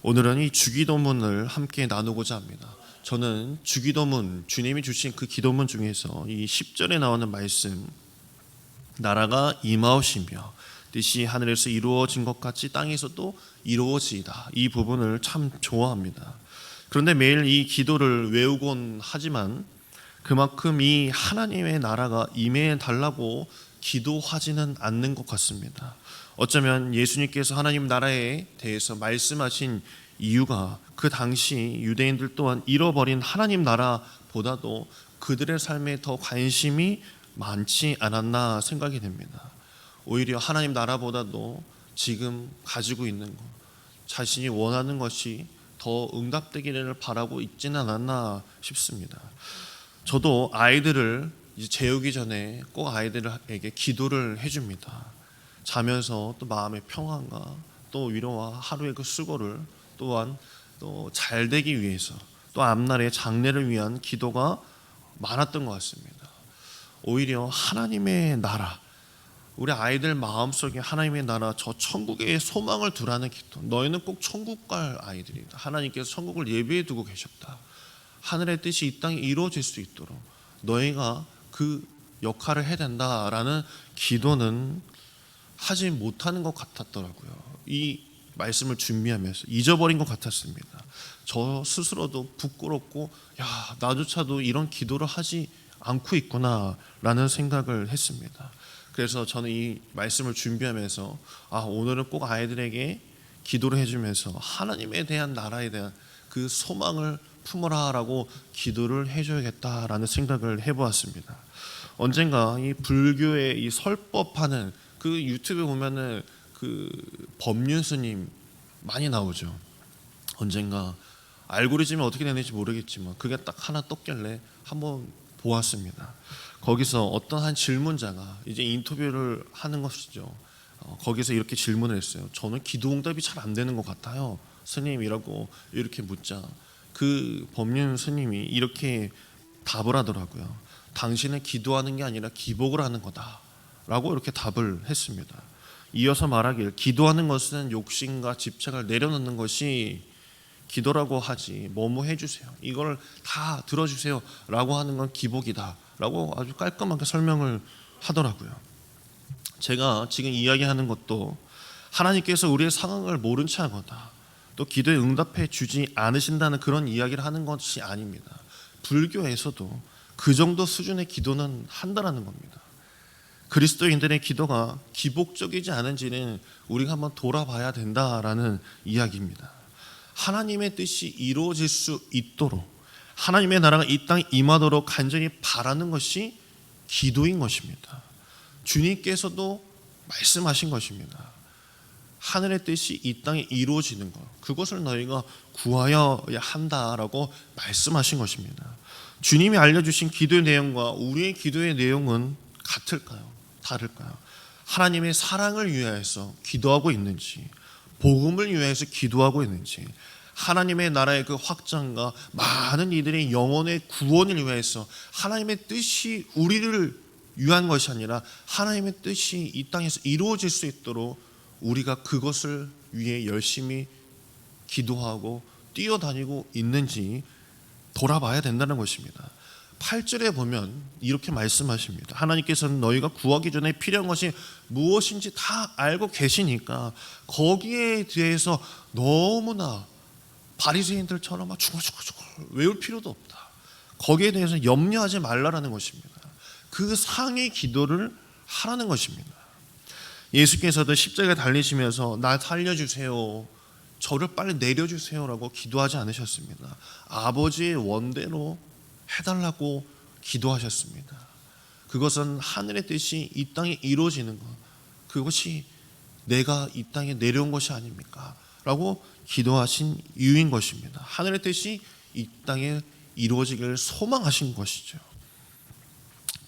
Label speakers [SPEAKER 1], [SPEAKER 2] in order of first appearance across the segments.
[SPEAKER 1] 오늘은 이 주기도문을 함께 나누고자 합니다. 저는 주기도문, 주님이 주신 그 기도문 중에서 이 10절에 나오는 말씀, 나라가 임하오시며 뜻이 하늘에서 이루어진 것 같이 땅에서도 이루어지이다, 이 부분을 참 좋아합니다. 그런데 매일 이 기도를 외우곤 하지만 그만큼 이 하나님의 나라가 임해 달라고 기도하지는 않는 것 같습니다. 어쩌면 예수님께서 하나님 나라에 대해서 말씀하신 이유가 그 당시 유대인들 또한 잃어버린 하나님 나라보다도 그들의 삶에 더 관심이 많지 않았나 생각이 됩니다. 오히려 하나님 나라보다도 지금 가지고 있는 것, 자신이 원하는 것이 더 응답되기를 바라고 있지는 않았나 싶습니다. 저도 아이들을 이제 재우기 전에 꼭 아이들에게 기도를 해줍니다. 자면서 또 마음의 평안과 또 위로와 하루의 그 수고를 또한 또 잘 되기 위해서 또 앞날의 장래를 위한 기도가 많았던 것 같습니다. 오히려 하나님의 나라, 우리 아이들 마음속에 하나님의 나라, 저 천국의 소망을 두라는 기도. 너희는 꼭 천국 갈 아이들이다. 하나님께서 천국을 예비해 두고 계셨다. 하늘의 뜻이 이 땅에 이루어질 수 있도록 너희가 그 역할을 해야 된다라는 기도는 하지 못하는 것 같았더라고요. 이 말씀을 준비하면서 잊어버린 것 같았습니다. 저 스스로도 부끄럽고, 나조차도 이런 기도를 하지 않고 있구나 라는 생각을 했습니다. 그래서 저는 이 말씀을 준비하면서 오늘은 꼭 아이들에게 기도를 해주면서 하나님에 대한, 나라에 대한 그 소망을 품어라 라고 기도를 해줘야겠다라는 생각을 해보았습니다. 언젠가 이 불교의 이 설법하는 그 유튜브에 보면은 그 법륜 스님 많이 나오죠. 언젠가 알고리즘이 어떻게 되는지 모르겠지만 그게 딱 하나 떴길래 한번 보았습니다. 거기서 어떤 한 질문자가 이제 인터뷰를 하는 것이죠. 거기서 이렇게 질문을 했어요. 저는 기도 응답이 잘 안 되는 것 같아요, 스님이라고 이렇게 묻자 그 법륜 스님이 이렇게 답을 하더라고요. 당신은 기도하는 게 아니라 기복을 하는 거다 라고 이렇게 답을 했습니다. 이어서 말하길, 기도하는 것은 욕심과 집착을 내려놓는 것이 기도라고 하지, 뭐뭐 해주세요, 이걸 다 들어주세요 라고 하는 건 기복이다 라고 아주 깔끔하게 설명을 하더라고요. 제가 지금 이야기하는 것도 하나님께서 우리의 상황을 모른 채 하거나 또 기도에 응답해 주지 않으신다는 그런 이야기를 하는 것이 아닙니다. 불교에서도 그 정도 수준의 기도는 한다라는 겁니다. 그리스도인들의 기도가 기복적이지 않은지는 우리가 한번 돌아봐야 된다라는 이야기입니다. 하나님의 뜻이 이루어질 수 있도록, 하나님의 나라가 이 땅에 임하도록 간절히 바라는 것이 기도인 것입니다. 주님께서도 말씀하신 것입니다. 하늘의 뜻이 이 땅에 이루어지는 것, 그것을 너희가 구하여야 한다라고 말씀하신 것입니다. 주님이 알려주신 기도의 내용과 우리의 기도의 내용은 같을까요? 다를까요? 하나님의 사랑을 위하여서 기도하고 있는지, 복음을 위하여서 기도하고 있는지, 하나님의 나라의 그 확장과 많은 이들의 영혼의 구원을 위하여서 하나님의 뜻이 우리를 위한 것이 아니라 하나님의 뜻이 이 땅에서 이루어질 수 있도록 우리가 그것을 위해 열심히 기도하고 뛰어다니고 있는지 돌아봐야 된다는 것입니다. 8절에 보면 이렇게 말씀하십니다. 하나님께서는 너희가 구하기 전에 필요한 것이 무엇인지 다 알고 계시니까 거기에 대해서 너무나 바리새인들처럼 막 중얼중얼 외울 필요도 없다. 거기에 대해서 염려하지 말라라는 것입니다. 그 상의 기도를 하라는 것입니다. 예수께서도 십자가에 달리시면서 나 살려주세요, 저를 빨리 내려주세요라고 기도하지 않으셨습니다. 아버지의 원대로 해달라고 기도하셨습니다. 그것은 하늘의 뜻이 이 땅에 이루어지는 것, 그것이 내가 이 땅에 내려온 것이 아닙니까? 라고 기도하신 이유인 것입니다. 하늘의 뜻이 이 땅에 이루어지기를 소망하신 것이죠.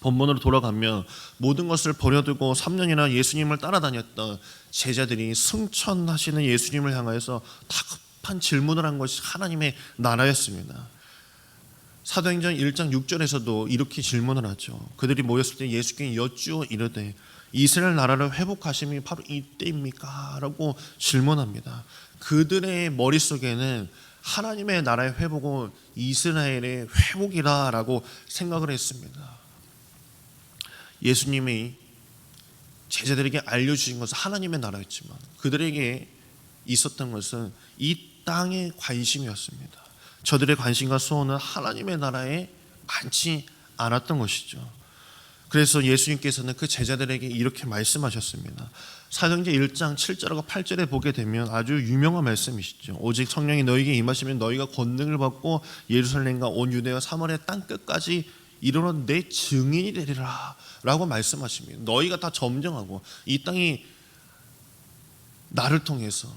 [SPEAKER 1] 본문으로 돌아가면 모든 것을 버려두고 3년이나 예수님을 따라다녔던 제자들이 승천하시는 예수님을 향하여서 다급한 질문을 한 것이 하나님의 나라였습니다. 사도행전 1장 6절에서도 이렇게 질문을 하죠. 그들이 모였을 때 예수께 여쭈어 이르되 이스라엘 나라를 회복하심이 바로 이때입니까? 라고 질문합니다. 그들의 머릿속에는 하나님의 나라의 회복은 이스라엘의 회복이라고 생각을 했습니다. 예수님이 제자들에게 알려주신 것은 하나님의 나라였지만 그들에게 있었던 것은 이 땅의 관심이었습니다. 저들의 관심과 소원은 하나님의 나라에 많지 않았던 것이죠. 그래서 예수님께서는 그 제자들에게 이렇게 말씀하셨습니다. 사도행전 1장 7절하고 8절에 보게 되면 아주 유명한 말씀이시죠. 오직 성령이 너희에게 임하시면 너희가 권능을 받고 예루살렘과 온 유대와 사마리아 땅 끝까지 이르러 내 증인이 되리라 라고 말씀하십니다. 너희가 다 점령하고 이 땅이 나를 통해서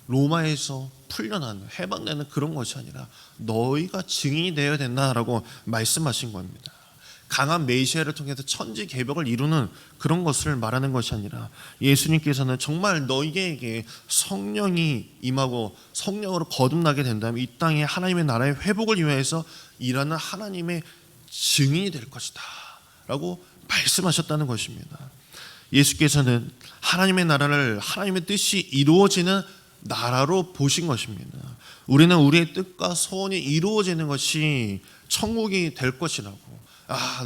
[SPEAKER 1] 로마에서 풀려나는 해방되는 그런 것이 아니라 너희가 증인이 되어야 된다라고 말씀하신 겁니다. 강한 메시아를 통해서 천지개벽을 이루는 그런 것을 말하는 것이 아니라 예수님께서는 정말 너희에게 성령이 임하고 성령으로 거듭나게 된다면 이 땅에 하나님의 나라의 회복을 위해서 일하는 하나님의 증인이 될 것이다 라고 말씀하셨다는 것입니다. 예수께서는 하나님의 나라를 하나님의 뜻이 이루어지는 나라로 보신 것입니다. 우리는 우리의 뜻과 소원이 이루어지는 것이 천국이 될 것이라고,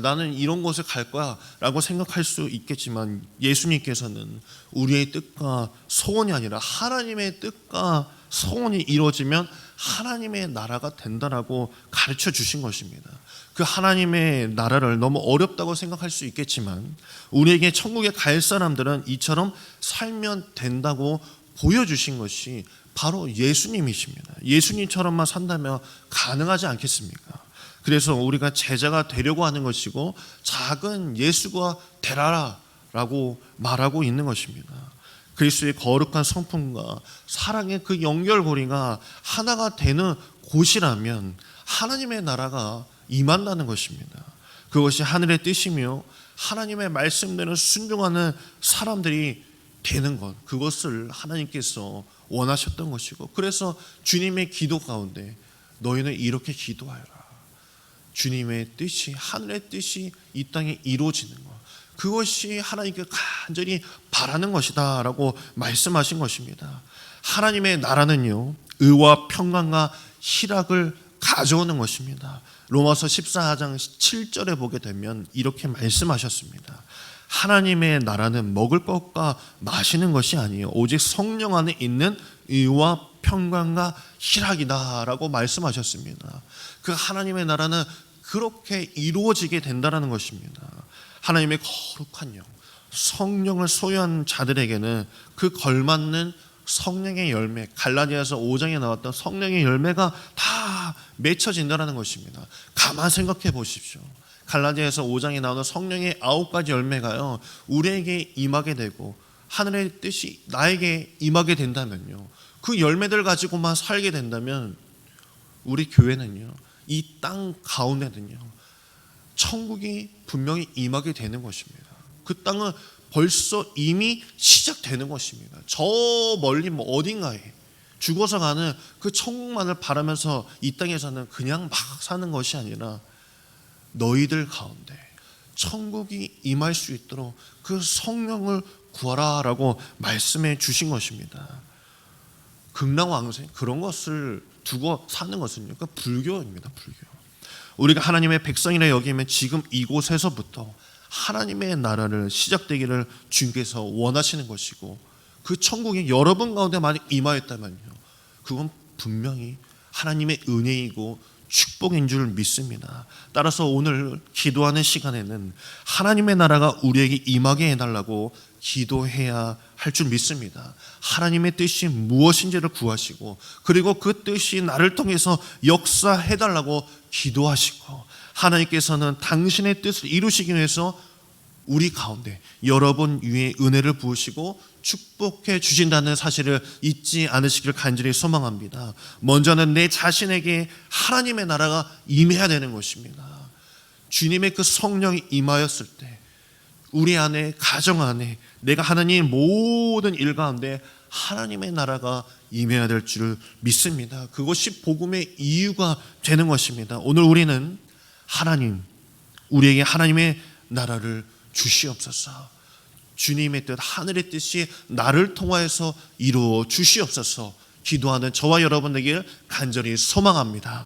[SPEAKER 1] 나는 이런 곳에 갈 거야 라고 생각할 수 있겠지만 예수님께서는 우리의 뜻과 소원이 아니라 하나님의 뜻과 소원이 이루어지면 하나님의 나라가 된다라고 가르쳐 주신 것입니다. 그 하나님의 나라를 너무 어렵다고 생각할 수 있겠지만 우리에게 천국에 갈 사람들은 이처럼 살면 된다고 보여주신 것이 바로 예수님이십니다. 예수님처럼만 산다면 가능하지 않겠습니까? 그래서 우리가 제자가 되려고 하는 것이고 작은 예수가 되라라 라고 말하고 있는 것입니다. 그리스도의 거룩한 성품과 사랑의 그 연결고리가 하나가 되는 곳이라면 하나님의 나라가 임한다는 것입니다. 그것이 하늘의 뜻이며 하나님의 말씀대로 순종하는 사람들이 되는 것, 그것을 하나님께서 원하셨던 것이고, 그래서 주님의 기도 가운데 너희는 이렇게 기도하여라. 주님의 뜻이, 하늘의 뜻이 이 땅에 이루어지는 것, 그것이 하나님께 간절히 바라는 것이다 라고 말씀하신 것입니다. 하나님의 나라는요, 의와 평강과 희락을 가져오는 것입니다. 로마서 14장 7절에 보게 되면 이렇게 말씀하셨습니다. 하나님의 나라는 먹을 것과 마시는 것이 아니에요. 오직 성령 안에 있는 의와 평강과 희락이다 라고 말씀하셨습니다. 그 하나님의 나라는 그렇게 이루어지게 된다는 것입니다. 하나님의 거룩한 영, 성령을 소유한 자들에게는 그 걸맞는 성령의 열매, 갈라디아서 5장에 나왔던 성령의 열매가 다 맺혀진다는 것입니다. 가만 생각해 보십시오. 갈라디아서 5장에 나오는 성령의 9가지 열매가요, 우리에게 임하게 되고 하늘의 뜻이 나에게 임하게 된다면요, 그 열매들 가지고만 살게 된다면 우리 교회는요, 이 땅 가운데는요, 천국이 분명히 임하게 되는 것입니다. 그 땅은 벌써 이미 시작되는 것입니다. 저 멀리 어딘가에 죽어서 가는 그 천국만을 바라면서 이 땅에서는 그냥 막 사는 것이 아니라 너희들 가운데 천국이 임할 수 있도록 그 성령을 구하라 라고 말씀해 주신 것입니다. 극락왕생 그런 것을 두고 사는 것은요, 그러니까 불교입니다. 불교. 우리가 하나님의 백성이라 여기면 지금 이곳에서부터 하나님의 나라를 시작되기를 주님께서 원하시는 것이고, 그 천국이 여러분 가운데 만약 임하였다면요, 그건 분명히 하나님의 은혜이고 축복인 줄 믿습니다. 따라서 오늘 기도하는 시간에는 하나님의 나라가 우리에게 임하게 해달라고 기도해야 할 줄 믿습니다. 하나님의 뜻이 무엇인지를 구하시고, 그리고 그 뜻이 나를 통해서 역사해달라고 기도하시고, 하나님께서는 당신의 뜻을 이루시기 위해서 우리 가운데 여러분 위에 은혜를 부으시고 축복해 주신다는 사실을 잊지 않으시기를 간절히 소망합니다. 먼저는 내 자신에게 하나님의 나라가 임해야 되는 것입니다. 주님의 그 성령이 임하였을 때 우리 안에, 가정 안에, 내가 하나님의 모든 일 가운데 하나님의 나라가 임해야 될 줄 믿습니다. 그것이 복음의 이유가 되는 것입니다. 오늘 우리는 하나님, 우리에게 하나님의 나라를 주시옵소서. 주님의 뜻, 하늘의 뜻이 나를 통하여서 이루어 주시옵소서 기도하는 저와 여러분 되길 간절히 소망합니다.